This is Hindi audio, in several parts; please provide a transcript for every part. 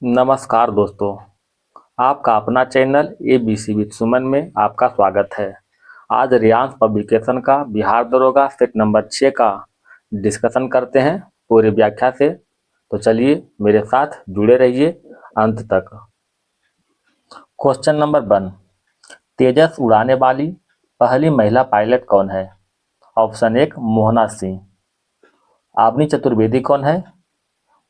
नमस्कार दोस्तों, आपका अपना चैनल ABC विद सुमन में आपका स्वागत है। आज रियांश पब्लिकेशन का बिहार दरोगा सेट नंबर 6 का डिस्कशन करते हैं पूरी व्याख्या से। तो चलिए मेरे साथ जुड़े रहिए अंत तक। क्वेश्चन नंबर 1, तेजस उड़ाने वाली पहली महिला पायलट कौन है? ऑप्शन 1 मोहना सिंह। आवनी चतुर्वेदी कौन है?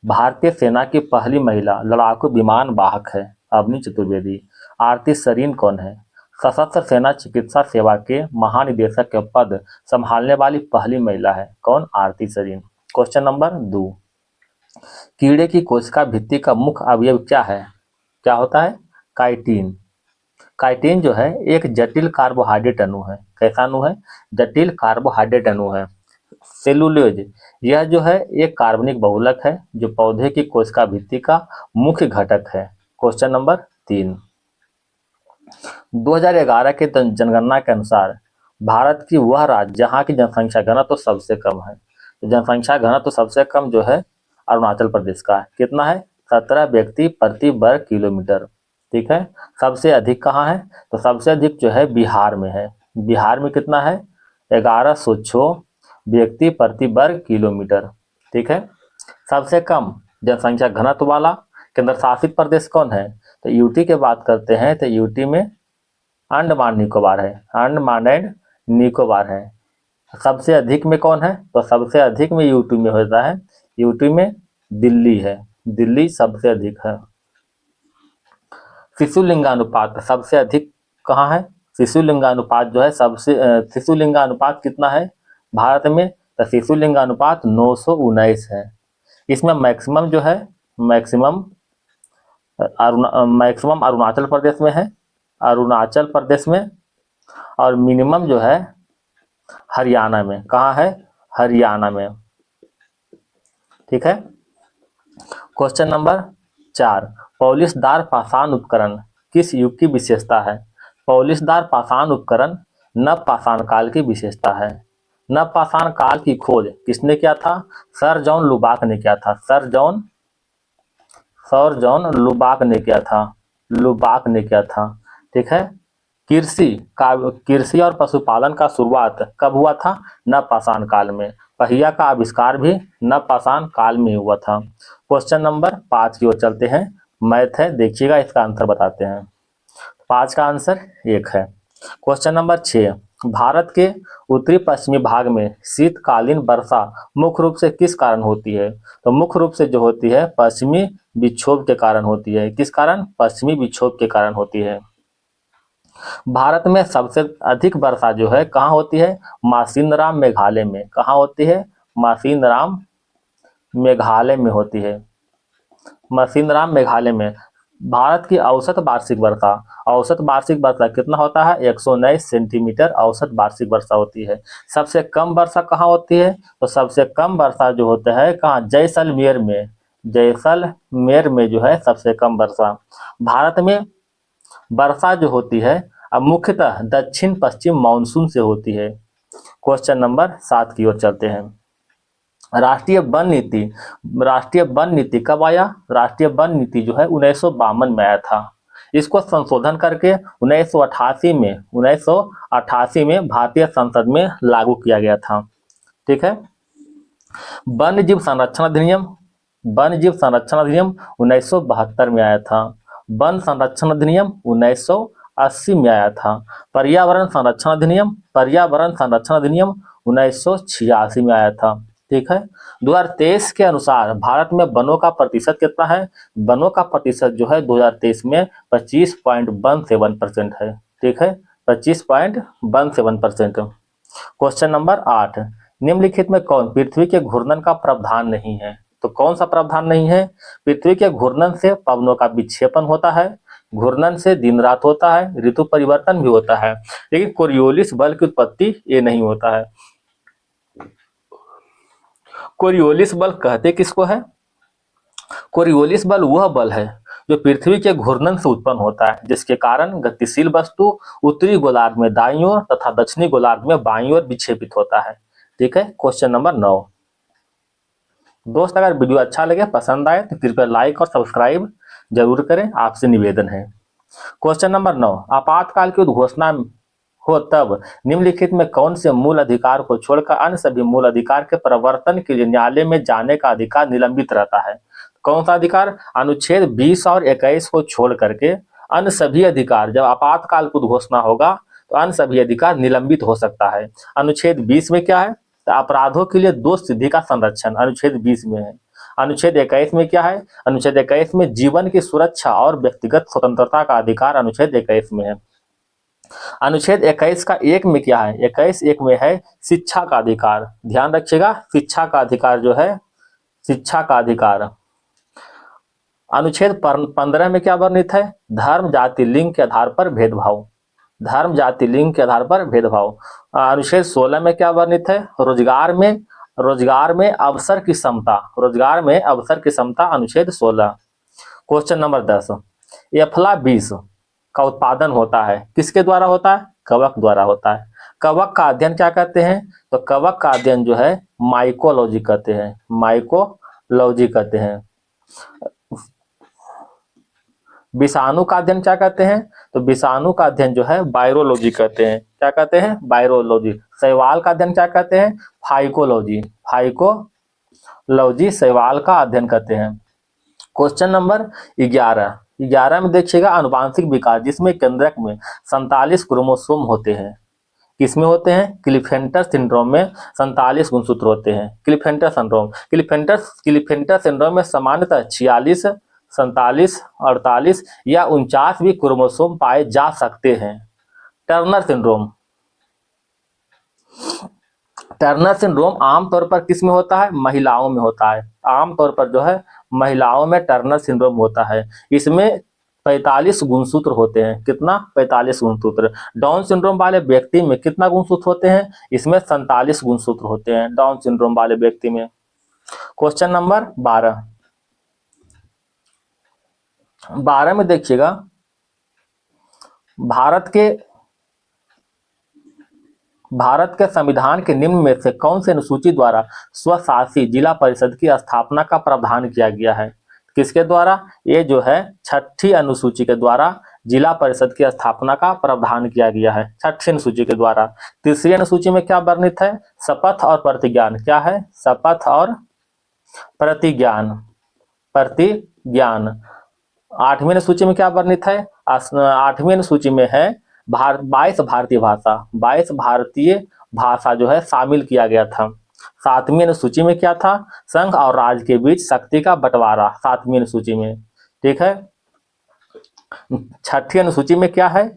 भारतीय सेना की पहली महिला लड़ाकू विमान वाहक है अवनी चतुर्वेदी। आरती सरीन कौन है? सशस्त्र सेना चिकित्सा सेवा के महानिदेशक के पद संभालने वाली पहली महिला है। कौन? आरती सरीन। क्वेश्चन नंबर 2, कीड़े की कोशिका भित्ति का मुख्य अवयव क्या है? क्या होता है? काइटिन। काइटिन जो है एक जटिल कार्बोहाइड्रेट अणु है। कैसा अणु है? जटिल कार्बोहाइड्रेट अणु है। सेलुलोज यह जो है एक कार्बनिक बहुलक है जो पौधे की कोशिका भित्ति का मुख्य घटक है। क्वेश्चन नंबर 3, 2011 के जनगणना के अनुसार भारत की वह राज्य जहाँ की जनसंख्या घनत्व सबसे कम है। तो जनसंख्या घनत्व सबसे कम जो है अरुणाचल प्रदेश का है। कितना है? 17 व्यक्ति प्रति वर्ग किलोमीटर। ठीक है। सबसे अधिक कहाँ है? तो सबसे अधिक जो है बिहार में है। बिहार में कितना है? 1106 व्यक्ति प्रति वर्ग किलोमीटर। ठीक है। सबसे कम जनसंख्या घनत्व वाला केंद्र शासित प्रदेश कौन है? तो यूटी की बात करते हैं तो यूटी में अंडमान निकोबार है। अंडमान एंड निकोबार है। सबसे अधिक में कौन है? तो सबसे अधिक में यूटी में होता है। यूटी में दिल्ली है। दिल्ली सबसे अधिक है। शिशु लिंगानुपात सबसे अधिक कहाँ है? शिशु लिंगानुपात जो है शिशु लिंगानुपात कितना है भारत में? तो शिशु लिंगानुपात 919 है। इसमें मैक्सिमम जो है मैक्सिमम अरुणाचल प्रदेश में है। अरुणाचल प्रदेश में। और मिनिमम जो है हरियाणा में। कहाँ है? हरियाणा में। ठीक है। क्वेश्चन नंबर 4, पॉलिशदार पाषाण उपकरण किस युग की विशेषता है? पॉलिशदार पाषाण उपकरण नव पाषाण काल की विशेषता है। नव पाषाण काल की खोज किसने किया था? सर जॉन लुबाक ने किया था। सर जॉन लुबाक ने किया था। लुबाक ने किया था। ठीक है। कृषि और पशुपालन का शुरुआत कब हुआ था? नवपाषाण काल में। पहिया का आविष्कार भी नवपाषाण काल में हुआ था। क्वेश्चन नंबर 5 की ओर चलते हैं। मैथ है, देखिएगा इसका आंसर बताते हैं। 5 का आंसर 1 है। क्वेश्चन नंबर 6, भारत के उत्तरी पश्चिमी भाग में शीतकालीन वर्षा मुख्य रूप से किस कारण होती है? तो मुख्य रूप से जो होती है पश्चिमी विक्षोभ के कारण होती है। किस कारण? पश्चिमी विक्षोभ के कारण होती है। भारत में सबसे अधिक वर्षा जो है कहाँ होती है? मासिनराम मेघालय में। कहाँ होती है? मासिनराम मेघालय में होती है। मासिनराम मेघालय में। भारत की औसत वार्षिक वर्षा कितना होता है? 119 सेंटीमीटर औसत वार्षिक वर्षा होती है। सबसे कम वर्षा कहाँ होती है? तो सबसे कम वर्षा जो होता है कहाँ? जैसलमेर में। जैसलमेर में जो है सबसे कम वर्षा। भारत में वर्षा जो होती है अब मुख्यतः दक्षिण पश्चिम मानसून से होती है। क्वेश्चन नंबर 7 की ओर चलते हैं। राष्ट्रीय वन नीति कब आया? राष्ट्रीय वन नीति जो है 1952 में आया था। इसको संशोधन करके 1988 में भारतीय संसद में लागू किया गया था। ठीक है। वन्य जीव संरक्षण अधिनियम 1972 में आया था। वन संरक्षण अधिनियम 1980 में आया था। पर्यावरण संरक्षण अधिनियम 1986 में आया था। ठीक है। 2023 के अनुसार भारत में वनों का प्रतिशत कितना है? वनों का प्रतिशत जो है 2023 में 25.17% है। ठीक है। 25.17%। क्वेश्चन नंबर 8, निम्नलिखित में कौन पृथ्वी के घूर्णन का प्रावधान नहीं है? तो कौन सा प्रावधान नहीं है? पृथ्वी के घूर्णन से पवनों का विक्षेपण होता है, घूर्णन से दिन रात होता है, ऋतु परिवर्तन भी होता है, लेकिन कोरियोलिस बल की उत्पत्ति ये नहीं होता है। कोरियोलिस बल कहते किसको है? कोरियोलिस बल वह बल है जो पृथ्वी के घूर्णन से उत्पन्न होता है, जिसके कारण गतिशील वस्तु उत्तरी गोलार्ध में दाईं ओर तथा दक्षिणी गोलार्ध में बाईं ओर विक्षेपित होता है। ठीक है। क्वेश्चन नंबर 9, दोस्त अगर वीडियो अच्छा लगे, पसंद आए तो कृपया लाइक और सब्सक्राइब जरूर करें, आपसे निवेदन है। क्वेश्चन नंबर 9, आपातकाल की उद्घोषणा हो तब निम्नलिखित में कौन से मूल अधिकार को छोड़कर अन्य सभी मूल अधिकार के प्रवर्तन के लिए न्यायालय में जाने का अधिकार निलंबित रहता है? कौन सा अधिकार? अनुच्छेद 20 और 21 को छोड़ करके अन्य सभी अधिकार, जब आपातकाल की उद्घोषणा होगा तो अन्य सभी अधिकार निलंबित हो सकता है। अनुच्छेद 20 में क्या है? तो अपराधों के लिए दोष सिद्धि का संरक्षण अनुच्छेद 20 में है। अनुच्छेद 21 में क्या है? अनुच्छेद 21 में जीवन की सुरक्षा और व्यक्तिगत स्वतंत्रता का अधिकार अनुच्छेद 21 में है। अनुच्छेद 21 का 1 में क्या है? 21 1 में है शिक्षा का अधिकार। ध्यान रखिएगा, शिक्षा का अधिकार जो है, शिक्षा का अधिकार। अनुच्छेद 15 में क्या वर्णित है? धर्म जाति लिंग के आधार पर भेदभाव, धर्म जाति लिंग के आधार पर भेदभाव। अनुच्छेद 16 में क्या वर्णित है? रोजगार में अवसर की समता, रोजगार में अवसर की समता अनुच्छेद 16। क्वेश्चन नंबर 10, एफला 20 का उत्पादन होता है, किसके द्वारा होता है? कवक द्वारा होता है। कवक का अध्ययन क्या कहते हैं? तो कवक का अध्ययन जो है माइकोलॉजी कहते हैं, माइकोलॉजी कहते हैं। विषाणु का अध्ययन क्या कहते हैं? तो विषाणु का अध्ययन जो है वायरोलॉजी कहते हैं। क्या कहते हैं? वायरोलॉजी। शैवाल का अध्ययन क्या कहते हैं? फाइकोलॉजी, फाइकोलॉजी शैवाल का अध्ययन करते हैं। क्वेश्चन नंबर 11 में देखिएगा आनुवांशिक विकास, जिसमें केंद्रक में 47 क्रोमोसोम होते हैं। किसमें होते हैं? क्लिफेंटर सिंड्रोम में 47 गुणसूत्र होते हैं। क्लिफेंटर सिंड्रोम, क्लिफेंटर सिंड्रोम में सामान्यतः 46, 47, 48 या 49 भी क्रोमोसोम पाए जा सकते हैं। टर्नर सिंड्रोम, टर्नर सिंड्रोम आमतौर पर किस में होता है? महिलाओं में होता है। आमतौर पर जो है महिलाओं में टर्नर सिंड्रोम होता है। इसमें 45 गुणसूत्र होते हैं। कितना? 45 गुणसूत्र। डाउन सिंड्रोम वाले व्यक्ति में कितना गुणसूत्र होते हैं? इसमें 47 गुणसूत्र होते हैं डाउन सिंड्रोम वाले व्यक्ति में। क्वेश्चन नंबर 12 में देखिएगा भारत के संविधान के निम्न में से कौन से अनुसूची द्वारा स्वशासी जिला परिषद की स्थापना का प्रावधान किया गया है? किसके द्वारा? ये जो है 6ठी अनुसूची के द्वारा जिला परिषद की स्थापना का प्रावधान किया गया है, 6ठी अनुसूची के द्वारा। तीसरी अनुसूची में क्या वर्णित है? शपथ और प्रतिज्ञान। क्या है? शपथ और प्रतिज्ञान, प्रतिज्ञान। 8वीं अनुसूची में क्या वर्णित है? 8वीं अनुसूची में है 22 भारतीय भाषा, 22 भारतीय भाषा जो है शामिल किया गया था। 7वीं अनुसूची में क्या था? संघ और राज्य के बीच शक्ति का बंटवारा, 7वीं अनुसूची में। ठीक है। 6ठी अनुसूची में क्या है?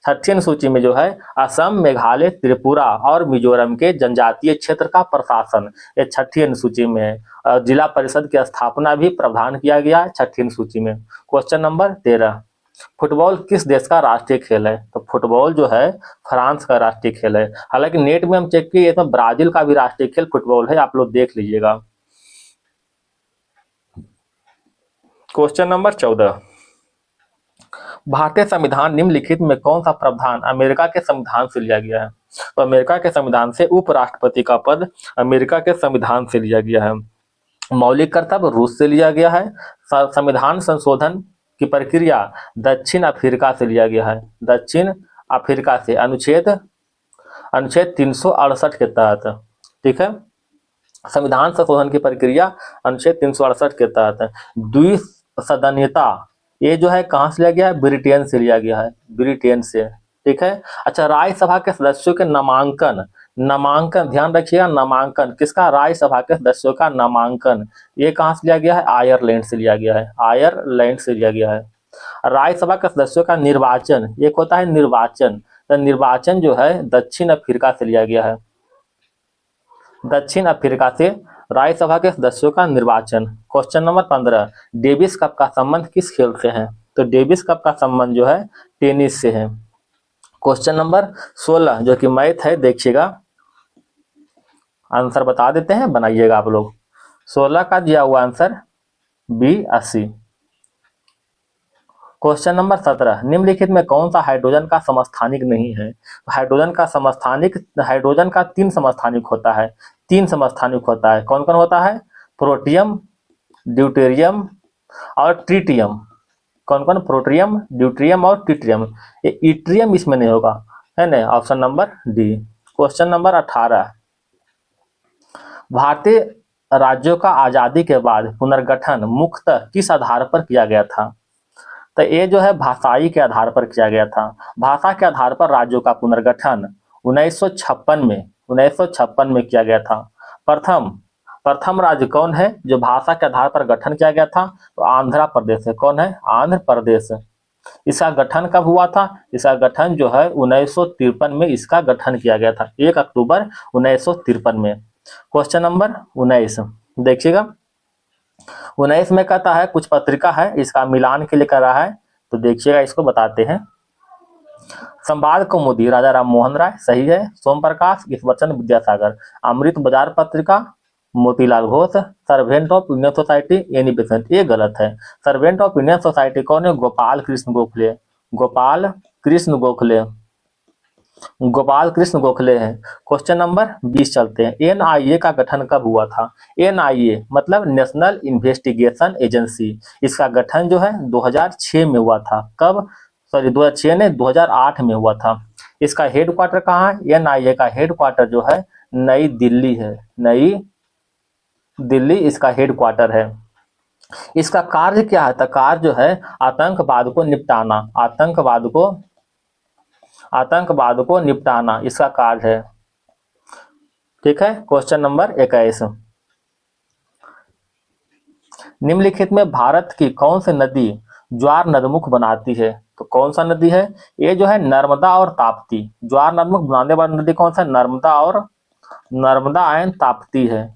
6ठी अनुसूची में जो है असम, मेघालय, त्रिपुरा और मिजोरम के जनजातीय क्षेत्र का प्रशासन, ये 6ठी अनुसूची में है। जिला परिषद की स्थापना भी प्रावधान किया गया है 6ठी अनुसूची में। क्वेश्चन नंबर 13, फुटबॉल किस देश का राष्ट्रीय खेल है? तो फुटबॉल जो है फ्रांस का राष्ट्रीय खेल है। हालांकि नेट में हम चेक किए इसमें ब्राजील का भी राष्ट्रीय खेल फुटबॉल है, आप लोग देख लीजिएगा। क्वेश्चन नंबर 14, भारतीय संविधान निम्नलिखित में कौन सा प्रावधान अमेरिका के संविधान से लिया गया है? तो अमेरिका के संविधान से उपराष्ट्रपति का पद अमेरिका के संविधान से लिया गया है। मौलिक कर्तव्य रूस से लिया गया है। संविधान संशोधन की प्रक्रिया दक्षिण अफ्रीका से लिया गया है, दक्षिण अफ्रीका से, अनुच्छेद 368 के तहत। ठीक है। संविधान संशोधन की प्रक्रिया अनुच्छेद 368 के तहत। द्विसदनीयता, ये जो है कहाँ से लिया गया है? ब्रिटेन से लिया गया है, ब्रिटेन से। ठीक है। अच्छा, राज्यसभा के सदस्यों के नामांकन, ध्यान रखिएगा, नामांकन किसका? राज्यसभा के सदस्यों का नामांकन, ये कहाँ से लिया गया है? आयरलैंड से लिया गया है, आयरलैंड से लिया गया है। राज्यसभा के सदस्यों का निर्वाचन, एक होता है निर्वाचन, तो निर्वाचन जो है दक्षिण अफ्रीका से लिया गया है, दक्षिण अफ्रीका से राज्यसभा के सदस्यों का निर्वाचन। क्वेश्चन नंबर 15, डेविस कप का संबंध किस खेल से है? तो डेविस कप का संबंध जो है टेनिस से है। क्वेश्चन नंबर 16 जो कि मैथ है, देखिएगा आंसर बता देते हैं, बनाइएगा आप लोग। 16 का दिया हुआ आंसर B80। क्वेश्चन नंबर 17, निम्नलिखित में कौन सा हाइड्रोजन का समस्थानिक नहीं है? हाइड्रोजन का समस्थानिक, हाइड्रोजन का 3 समस्थानिक होता है, 3 समस्थानिक होता है। कौन कौन होता है? प्रोटियम, ड्यूटेरियम और ट्रिटियम। कौन कौन? प्रोट्रियम, ड्यूट्रियम और ट्रिटियम। ये इट्रियम इसमें नहीं होगा, है ना, option number D. Question number 18, भारतीय राज्यों का आजादी के बाद पुनर्गठन मुख्यतः किस आधार पर किया गया था? तो ये जो है भाषाई के आधार पर किया गया था। भाषा के आधार पर राज्यों का पुनर्गठन 1956 में किया गया था। प्रथम प्रथम राज्य कौन है जो भाषा के आधार पर गठन किया गया था? तो आंध्र प्रदेश है। कौन है? आंध्र प्रदेश। इसका गठन कब हुआ था? इसका गठन जो है 1953 में इसका गठन किया गया था, 1 अक्टूबर 1953 में। क्वेश्चन नंबर 19 देखिएगा। 19 में कहता है कुछ पत्रिका है इसका मिलान के लिए कर रहा है, तो देखिएगा इसको बताते हैं। संवाद कौमुदी राजा राम मोहन राय, सही है। सोम प्रकाश, ईश्वरचंद्र विद्यासागर। अमृत बाजार पत्रिका Motilal Ghosh. Servant of Indian society Annie Besant, ये गलत है। सर्वेंट ऑफ इंडियन सोसाइटी कौन है? गोपाल कृष्ण गोखले। गोपाल कृष्ण गोखले, गोपाल कृष्ण गोखले हैं। क्वेश्चन नंबर 20 चलते हैं। एनआईए का गठन कब हुआ था? एनआईए मतलब नेशनल इन्वेस्टिगेशन एजेंसी, इसका गठन जो है 2006 में हुआ था। कब? सॉरी 2006 ने 2008 में हुआ था। इसका हेडक्वार्टर कहाँ है? एनआईए का हेडक्वार्टर जो है नई दिल्ली है, नई दिल्ली इसका हेडक्वार्टर है। इसका कार्य क्या है? तो कार्य जो है आतंकवाद को निपटाना, आतंकवाद को निपटाना इसका कार्य है। ठीक है। क्वेश्चन नंबर 21, निम्नलिखित में भारत की कौन सी नदी ज्वार नदमुख बनाती है? तो कौन सा नदी है? ये जो है नर्मदा और ताप्ती। ज्वार नदमुख बनाने वाली नदी कौन सा? नर्मदा एंड ताप्ती है।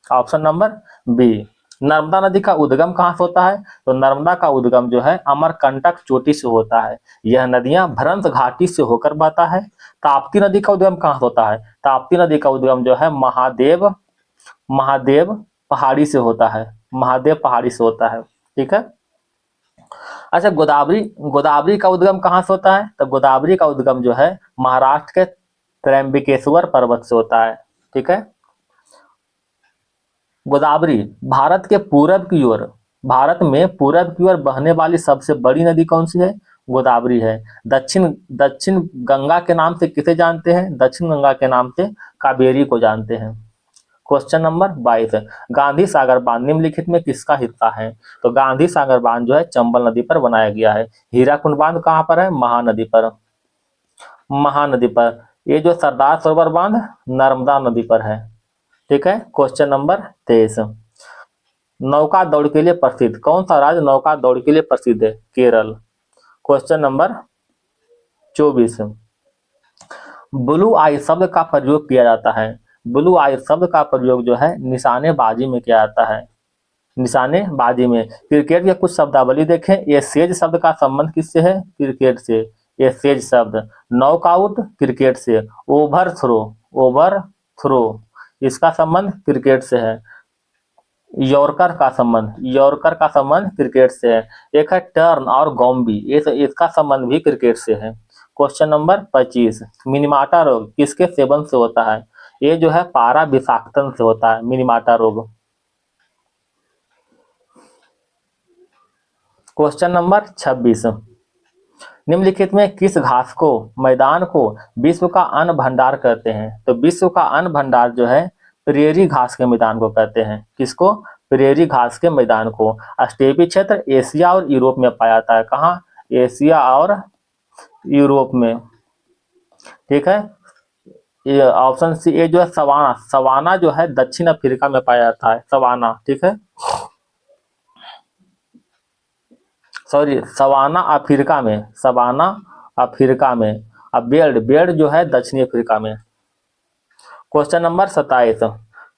Option number B. नर्मदा नदी का उद्गम कहाँ से होता है? तो नर्मदा का उद्गम जो है अमरकंटक चोटी से होता है। यह नदियां भ्रंश घाटी से होकर बहता है। ताप्ती नदी का उद्गम कहाँ से होता है? ताप्ती नदी का उद्गम जो है महादेव पहाड़ी से होता है, महादेव पहाड़ी से होता है। ठीक है। अच्छा, गोदावरी का उद्गम कहाँ से होता है? तो गोदावरी का उद्गम जो है महाराष्ट्र के त्र्यंबकेश्वर पर्वत से होता है। ठीक है। गोदावरी भारत में पूरब की ओर बहने वाली सबसे बड़ी नदी कौन सी है? गोदावरी है। दक्षिण गंगा के नाम से किसे जानते हैं? दक्षिण गंगा के नाम से कावेरी को जानते हैं। क्वेश्चन नंबर 22, गांधी सागर बांध निम्नलिखित में किसका हिस्सा है? तो गांधी सागर बांध जो है चंबल नदी पर बनाया गया है। हीराकुंड बांध कहाँ पर है? महानदी पर। ये जो सरदार सरोवर बांध नर्मदा नदी पर है। ठीक है। क्वेश्चन नंबर 23, नौका दौड़ के लिए प्रसिद्ध कौन सा राज्य नौका दौड़ के लिए प्रसिद्ध है? केरल। क्वेश्चन नंबर 24, ब्लू आई शब्द का प्रयोग किया जाता है। ब्लू आई शब्द का प्रयोग जो है निशानेबाजी में किया जाता है। निशानेबाजी में। क्रिकेट के कुछ शब्दावली देखें। ये सेज शब्द का संबंध किससे है? क्रिकेट से। ये सेज शब्द। नॉकआउट क्रिकेट से। ओवर थ्रो इसका संबंध क्रिकेट से है। यॉर्कर का संबंध क्रिकेट से है। एक है टर्न और गॉम्बी, इसका संबंध भी क्रिकेट से है। क्वेश्चन नंबर 25, मिनीमाटा रोग किसके सेवन से होता है? ये जो है पारा विषाक्तन से होता है मिनीमाटा रोग। क्वेश्चन नंबर 26, निम्नलिखित में किस घास को मैदान को विश्व का अन्न भंडार कहते हैं? तो विश्व का अन्न भंडार जो है प्रेरी घास के मैदान को कहते हैं। किसको? प्रेरी घास के मैदान को। स्टेपी क्षेत्र एशिया और यूरोप में पाया जाता है। कहाँ? एशिया और यूरोप में। ठीक है। ये ऑप्शन सी। ये जो है सवाना जो है दक्षिण अफ्रीका में पाया जाता है। सवाना। ठीक है। सॉरी, सवाना अफ्रीका में। अब बेल्ट जो है दक्षिणी अफ्रीका में। क्वेश्चन नंबर 27,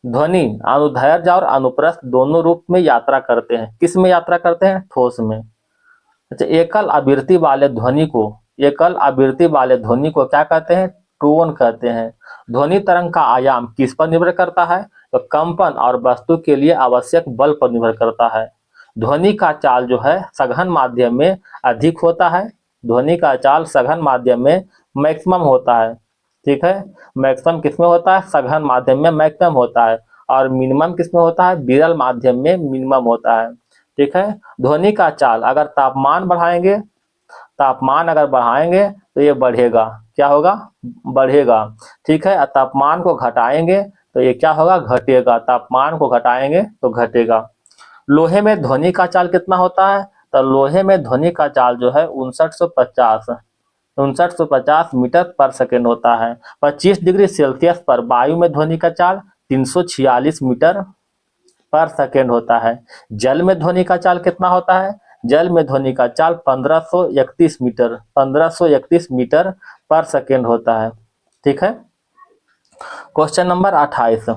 ध्वनि अनुदैर्घ्य और अनुप्रस्थ दोनों रूप में यात्रा करते हैं। किस में यात्रा करते हैं? ठोस में। अच्छा, एकल आवृत्ति वाले ध्वनि को क्या कहते हैं? टोन कहते हैं। ध्वनि तरंग का आयाम किस पर निर्भर करता है? तो कंपन और वस्तु के लिए आवश्यक बल पर निर्भर करता है। ध्वनि का चाल जो है सघन माध्यम में अधिक होता है। ध्वनि का चाल सघन माध्यम में मैक्सिमम होता है। ठीक है। मैक्सिमम किसमें होता है? सघन माध्यम में मैक्सिमम होता है। और मिनिमम किसमें होता है? विरल माध्यम में मिनिमम होता है। ठीक है। ध्वनि का चाल, अगर तापमान अगर बढ़ाएंगे तो ये बढ़ेगा, क्या होगा, बढ़ेगा, ठीक है। तापमान को घटाएंगे तो ये क्या होगा, घटेगा, तापमान को घटाएंगे तो घटेगा। लोहे में ध्वनि का चाल कितना होता है, तो लोहे में ध्वनि का चाल जो है 5950 मीटर पर सेकेंड होता है। 25 डिग्री सेल्सियस पर वायु में ध्वनि का चाल 346 मीटर पर सेकेंड होता है। जल में ध्वनि का चाल कितना होता है, जल में ध्वनि का चाल 1531 मीटर पर सेकेंड होता है, ठीक है। क्वेश्चन नंबर 28,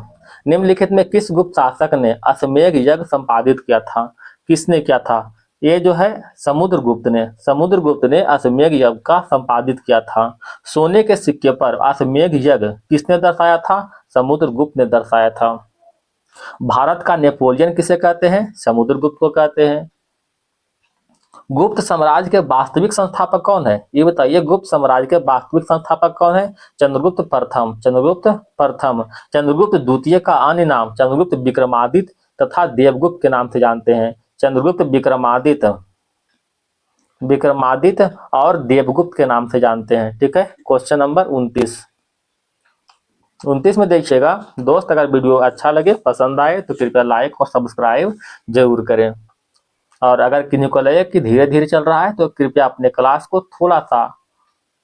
निम्नलिखित में किस गुप्त शासक ने अश्वमेध यज्ञ संपादित किया था, किसने किया था, ये जो है समुद्रगुप्त ने अश्वमेध यज्ञ का संपादित किया था। सोने के सिक्के पर अश्वमेध यज्ञ किसने दर्शाया था, समुद्रगुप्त ने दर्शाया था। भारत का नेपोलियन किसे कहते हैं, समुद्रगुप्त को कहते हैं। गुप्त साम्राज्य के वास्तविक संस्थापक कौन है, ये बताइए, गुप्त साम्राज्य के वास्तविक संस्थापक कौन है, चंद्रगुप्त प्रथम। चंद्रगुप्त द्वितीय का अन्य नाम चंद्रगुप्त विक्रमादित्य तथा देवगुप्त के नाम से जानते हैं। चंद्रगुप्त विक्रमादित्य और देवगुप्त के नाम से जानते हैं, ठीक है। क्वेश्चन नंबर 29 में देखिएगा दोस्त, अगर वीडियो अच्छा लगे, पसंद आए तो कृपया लाइक और सब्सक्राइब जरूर करें। और अगर किसी को लगे कि धीरे धीरे चल रहा है तो कृपया अपने क्लास को थोड़ा सा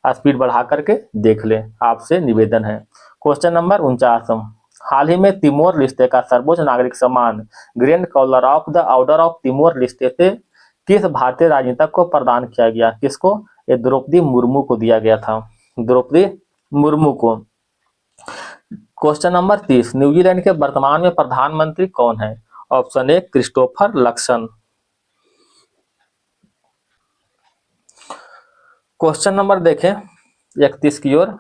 स्पीड बढ़ा करके देख लें, आपसे निवेदन है। क्वेश्चन नंबर 49, हाल ही में तिमोर लेस्टे का सर्वोच्च नागरिक सम्मान Grand Collar of the Order of Timor Leste से किस भारतीय राजनीतिक को प्रदान किया गया, किसको, ये द्रौपदी मुर्मू को दिया गया था, द्रौपदी मुर्मू को। क्वेश्चन नंबर 30, न्यूजीलैंड के वर्तमान में प्रधानमंत्री कौन है, option A Christopher Luxon. Question number देखें 31 की ओर।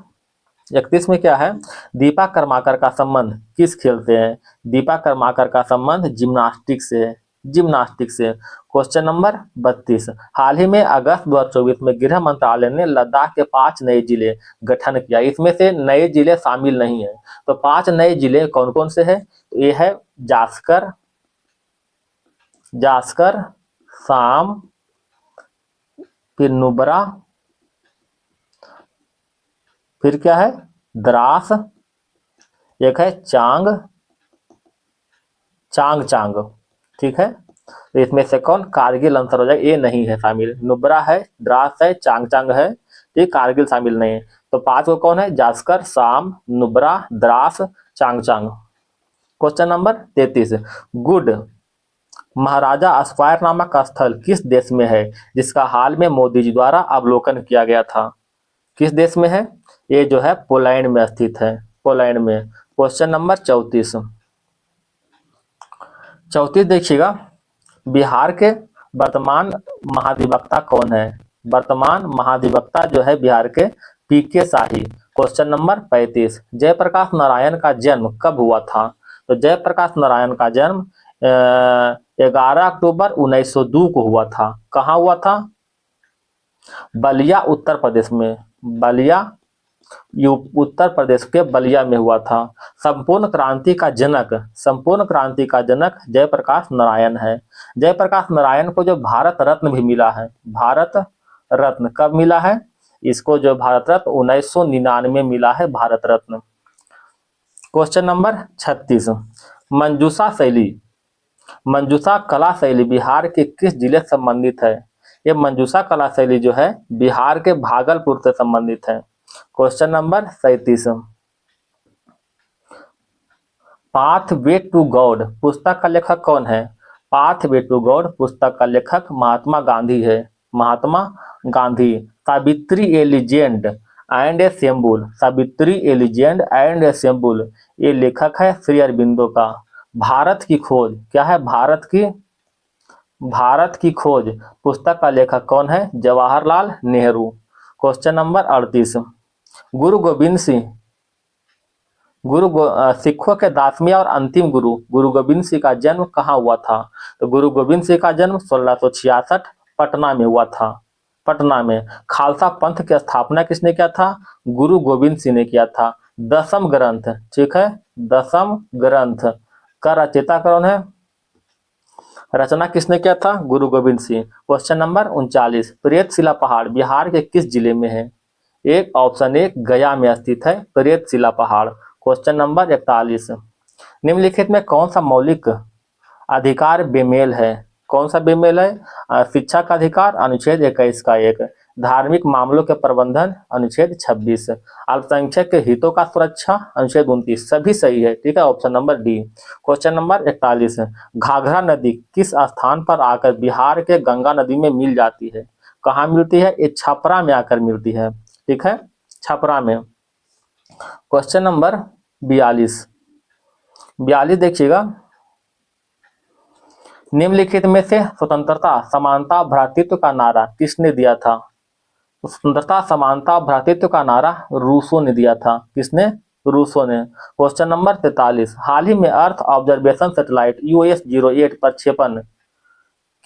31 में क्या है, दीपा कर्माकर का संबंध किस खेल से है, दीपा कर्माकर का संबंध जिम्नास्टिक्स से है, जिम्नास्टिक्स से। क्वेश्चन नंबर 32, हाल ही में अगस्त 2024 में गृह मंत्रालय ने लद्दाख के 5 नए जिले गठन किया, इसमें से नए जिले शामिल नहीं है, तो 5 नए जिले कौन कौन से हैं, तो ये है जास्कर, साम, फिर नुब्रा, फिर क्या है, द्रास, एक है चांग, ठीक है। तो इसमें से कौन, कारगिल आंसर हो जाएगा, ये नहीं है शामिल, नुब्रा है, द्रास है, चांग है, ये कारगिल शामिल नहीं है। तो 5 को कौन है, जास्कर, साम, नुब्रा, द्रास, चांग। क्वेश्चन नंबर 33, गुड महाराजा स्क्वायर नामक स्थल किस देश में है, जिसका हाल में मोदी जी द्वारा अवलोकन किया गया था, किस देश में है, ये जो है पोलैंड में स्थित है, पोलैंड में। क्वेश्चन नंबर 34 देखिएगा, बिहार के वर्तमान महाधिवक्ता कौन है, वर्तमान महाधिवक्ता जो है बिहार के पीके शाही। क्वेश्चन नंबर 35, जयप्रकाश नारायण का जन्म कब हुआ था, तो जयप्रकाश नारायण का जन्म 11 अक्टूबर 1902 को हुआ था। कहाँ हुआ था, बलिया उत्तर प्रदेश में, बलिया उत्तर प्रदेश के बलिया में हुआ था। संपूर्ण क्रांति का जनक जयप्रकाश नारायण है। जयप्रकाश नारायण को जो भारत रत्न भी मिला है, भारत रत्न कब मिला है, इसको जो भारत रत्न 1999 मिला है, भारत रत्न। क्वेश्चन नंबर 36, मंजूषा कला शैली बिहार के किस जिले से संबंधित है, ये मंजूषा कला शैली जो है बिहार के भागलपुर से संबंधित है। Question number 37, Pathway to God पुस्तक का लेखक कौन है, पाथ वे टू गॉड पुस्तक का लेखक महात्मा गांधी है, Mahatma Gandhi. Savitri a legend and a symbol, Savitri a legend and a symbol, ये लेखक है श्री अरबिंदो का। भारत की खोज क्या है, भारत की खोज पुस्तक का लेखक कौन है, जवाहरलाल नेहरू। क्वेश्चन नंबर 38, गुरु गोविंद सिंह सिखों के 10वें और अंतिम गुरु गोविंद सिंह का जन्म कहाँ हुआ था, तो गुरु गोविंद सिंह का जन्म 1666 पटना में हुआ था, पटना में। खालसा पंथ की स्थापना किसने किया था, गुरु गोविंद सिंह ने किया था। 10म ग्रंथ, ठीक है, 10म ग्रंथ का रचयिता कौन है, रचना किसने किया था? गुरु गोविंद सिंह। क्वेश्चन नंबर 39, प्रेतशिला पहाड़ बिहार के किस जिले में है? एक ऑप्शन ए गया में स्थित है प्रेतशिला पहाड़। क्वेश्चन नंबर 41, निम्नलिखित में कौन सा मौलिक अधिकार बेमेल है? कौन सा बेमेल है? शिक्षा का अधिकार अनुच्छेद 21 का 1, धार्मिक मामलों के प्रबंधन अनुच्छेद 26, अल्पसंख्यक के हितों का सुरक्षा अनुच्छेद 29। सभी सही है, ठीक है, option number D. Question number 41, Ghaghara नदी किस स्थान पर आकर बिहार के गंगा नदी में मिल जाती है? कहाँ मिलती है? ये छपरा में आकर मिलती है, ठीक है, छपरा में। क्वेश्चन नंबर 42 देखिएगा, निम्नलिखित में से स्वतंत्रता समानता भ्रातृत्व का नारा किसने दिया था? स्वतंत्रता समानता भ्रातृत्व का नारा रूसो ने दिया था। किसने? रूसो ने। क्वेश्चन नंबर 43, हाल ही में अर्थ ऑब्जर्वेशन सैटेलाइट UAS-08 प्रक्षेपण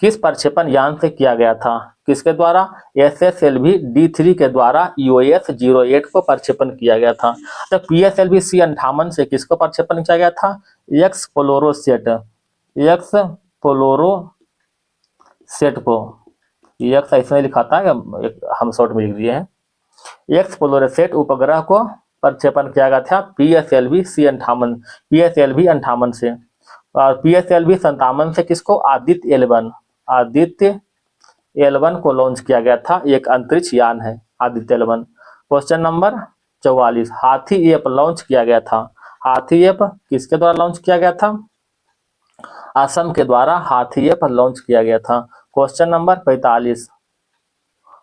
किस प्रक्षेपण यान से किया गया था? किसके द्वारा? SSLV D3 के द्वारा UAS-08 को प्रक्षेपण किया गया था। तो PSLV C-58 से किसको प्रक्षेपण किया गया था? एक्सप्लोरोसेट को, एक्स इसमें लिखा था, हम शॉर्ट में लिख दिए हैं। एक्सप्लोरोसेट उपग्रह को प्रक्षेपण किया गया था PSLV C-58 से। और PSLV 57 से किसको? आदित्य L1 को लॉन्च किया गया था। एक अंतरिक्ष यान है आदित्य L1। क्वेश्चन नंबर 44, हाथी ऐप लॉन्च किया गया था। हाथी ऐप किसके द्वारा लॉन्च किया गया था? असम के द्वारा हाथी ऐप लॉन्च किया गया था। क्वेश्चन नंबर 45,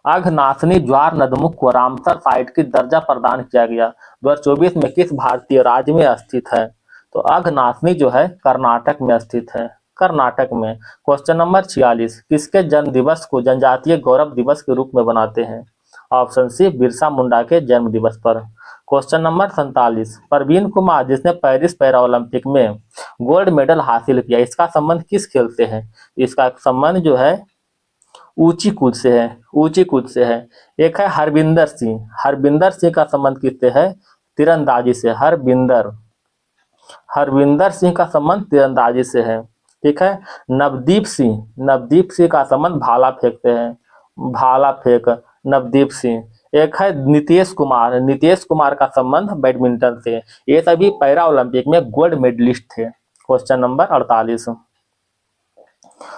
अघनाशिनी ज्वार नदमुख को रामसर साइट की दर्जा प्रदान किया गया 2024 में किस भारतीय राज्य में स्थित है? तो अघनाशिनी जो है कर्नाटक में स्थित है, कर्नाटक में। क्वेश्चन नंबर 46, किसके जन्म दिवस को जनजातीय गौरव दिवस के रूप में बनाते हैं? ऑप्शन सी, बिरसा मुंडा के जन्म दिवस पर। क्वेश्चन नंबर 47, प्रवीण कुमार जिसने पेरिस पैरा ओलंपिक में गोल्ड मेडल हासिल किया, इसका संबंध किस खेल से है? इसका संबंध जो है ऊंची कूद से है। एक है हरविंदर सिंह का संबंध किससे है? तीरंदाजी से। हरविंदर सिंह का संबंध तीरंदाजी से है, ठीक है। नवदीप सिंह का संबंध भाला फेंक से है, नवदीप सिंह। एक है नीतीश कुमार का संबंध बैडमिंटन से। ये सभी पैरा ओलंपिक में गोल्ड मेडलिस्ट थे। क्वेश्चन नंबर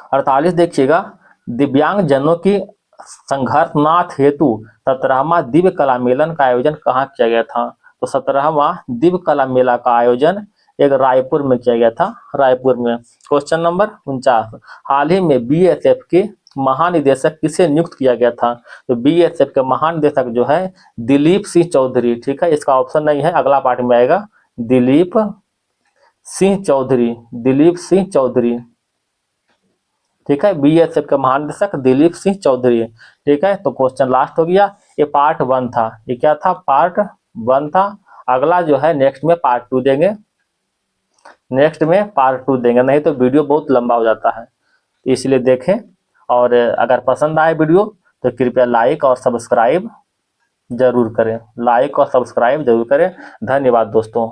48 देखिएगा, दिव्यांग जनों की संघर्षनाथ हेतु 17वां दिव्य कला मेलन का आयोजन कहाँ किया गया था? तो 17वां दिव्य कला मेला का आयोजन एक रायपुर में किया गया था, रायपुर में। क्वेश्चन नंबर 49, हाल ही में BSF के महानिदेशक किसे नियुक्त किया गया था? तो BSF के महानिदेशक जो है दिलीप सिंह चौधरी, ठीक है, इसका ऑप्शन नहीं है, अगला पार्ट में आएगा। दिलीप सिंह चौधरी, ठीक है, BSF के महानिदेशक दिलीप सिंह चौधरी, ठीक है। तो क्वेश्चन लास्ट हो गया, ये पार्ट 1 था। ये क्या था? पार्ट 1 था। अगला जो है नेक्स्ट में पार्ट 2 देंगे, नहीं तो वीडियो बहुत लंबा हो जाता है, इसलिए देखें। और अगर पसंद आए वीडियो तो कृपया लाइक और सब्सक्राइब जरूर करें। धन्यवाद दोस्तों।